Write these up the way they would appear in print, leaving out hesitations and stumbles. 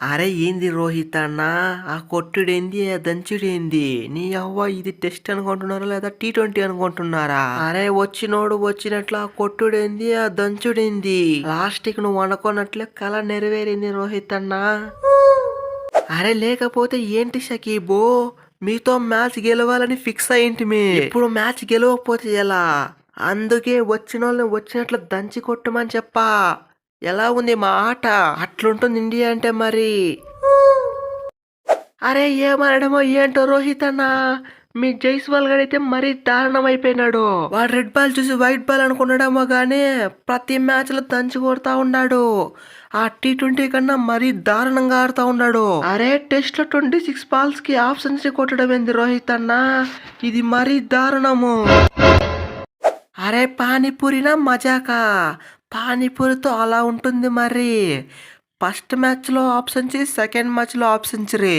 అరే ఏంది రోహిత్ అన్న, ఆ కొట్టుడేంది ఆ దంచుడేంది? నీ అవ్వ ఇది టెస్ట్ అనుకుంటున్నారా లేదా T20 అనుకుంటున్నారా? అరే వచ్చినోడు వచ్చినట్లు ఆ కొట్టుడేంది ఆ దంచుడేంది? లాస్ట్కి నువ్వు అనుకున్నట్లే కళ నెరవేరింది రోహిత్ అన్న. అరే లేకపోతే ఏంటి షకీబు, మీతో మ్యాచ్ గెలవాలని ఫిక్స్ అయ్యింటిమి. ఇప్పుడు మ్యాచ్ గెలవకపోతే ఎలా? అందుకే వచ్చిన వాళ్ళని వచ్చినట్లు దంచి కొట్టమని చెప్పా. ఎలా ఉంది మా ఆట? అట్లుంటుంది ఇండియా అంటే మరి. అరే ఏమనడమో ఏంటో రోహిత్ అన్న, మీ జైస్వాల్ గడైతే మరీ దారుణం అయిపోయినాడు. వాడు రెడ్ బాల్ చూసి వైట్ బాల్ అనుకున్నాడేమో గానీ ప్రతి మ్యాచ్ లో దంచి కొడతా ఉన్నాడు. ఆ T20 కన్నా మరీ దారుణంగా ఆడుతా ఉన్నాడు. అరే టెస్ట్ లో 26 బాల్స్ కి హాఫ్ సెంచరీ కొట్టడం ఏంది రోహిత్ అన్న, ఇది మరీ దారుణము. అరే పానీపూరినా మజాకా? పానీపూరితో అలా ఉంటుంది మరి. ఫస్ట్ మ్యాచ్లో హాఫ్ సెంచరీ, సెకండ్ మ్యాచ్లో హాఫ్ సెంచరీ.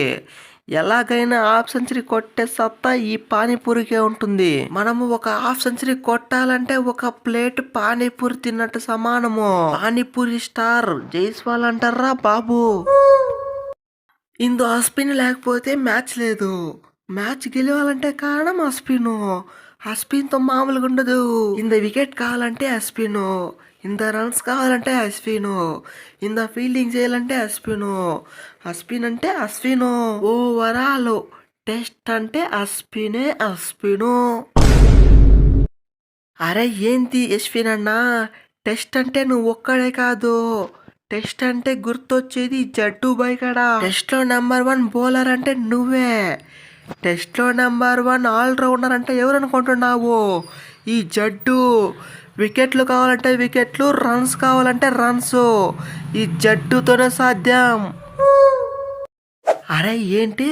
ఎలాగైనా హాఫ్ సెంచరీ కొట్టే సత్తా ఈ పానీపూరికే ఉంటుంది. మనము ఒక హాఫ్ సెంచరీ కొట్టాలంటే ఒక ప్లేట్ పానీపూరి తిన్నట్టు సమానము. పానీపూరి స్టార్ జైస్వాల్ అంటారా బాబు. ఇందు అస్పిన్ లేకపోతే మ్యాచ్ లేదు. మ్యాచ్ గెలవాలంటే కారణం అస్పిన్. అస్పిన్తో మామూలుగా ఉండదు. ఇంత వికెట్ కావాలంటే అస్పిన్, ఇంత రన్స్ కావాలంటే అశ్విన్, ఇంత ఫీల్డింగ్ చేయాలంటే అశ్విన్. అశ్విన్ అంటే అశ్విన్. ఓవరాల్ టెస్ట్ అంటే అశ్వినే అశ్విన్. అరే ఏంటి అశ్విన్ అన్నా, టెస్ట్ అంటే నువ్వు ఒక్కడే కాదు. టెస్ట్ అంటే గుర్తొచ్చేది జడ్డు బైకడా. టెస్ట్ లో నెంబర్ 1 బౌలర్ అంటే నువ్వే. టెస్ట్ లో నెంబర్ 1 ఆల్రౌండర్ అంటే ఎవరు అనుకుంటున్నావు? ఈ జడ్డు. వికెట్లు కావాలంటే వికెట్లు, రన్స్ కావాలంటే రన్స్. ఈ జడ్డుతోనే సాధ్యం. అరే ఏంటి,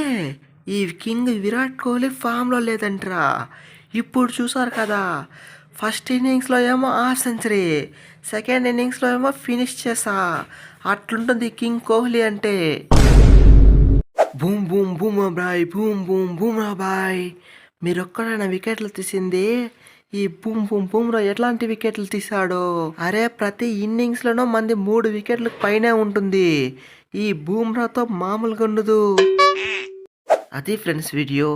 ఈ కింగ్ విరాట్ కోహ్లీ ఫామ్లో లేదంట్రా. ఇప్పుడు చూసారు కదా, ఫస్ట్ ఇన్నింగ్స్లో ఏమో హాఫ్ సెంచరీ, సెకండ్ ఇన్నింగ్స్లో ఏమో ఫినిష్ చేసా. అట్లుంటుంది కింగ్ కోహ్లీ అంటే. Boom boom boom boy, boom boom Bumrah boy. మీరు ఒక్కడైనా వికెట్లు తీసింది? ఈ బూమ్ బూమ్ బూమ్రా ఎట్లాంటి వికెట్లు తీసాడు? అరే ప్రతి ఇన్నింగ్స్ లోనో మంది 3 వికెట్ల పైనే ఉంటుంది. ఈ బూమ్రాతో మామూలుగా ఉండదు. అది ఫ్రెండ్స్ వీడియో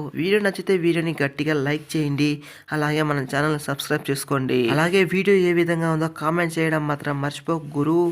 నచ్చితే వీడియోని గట్టిగా లైక్ చేయండి. అలాగే మన ఛానల్ సబ్స్క్రైబ్ చేసుకోండి. అలాగే వీడియో ఏ విధంగా ఉందో కామెంట్ చేయడం మాత్రం మర్చిపోకు గురు.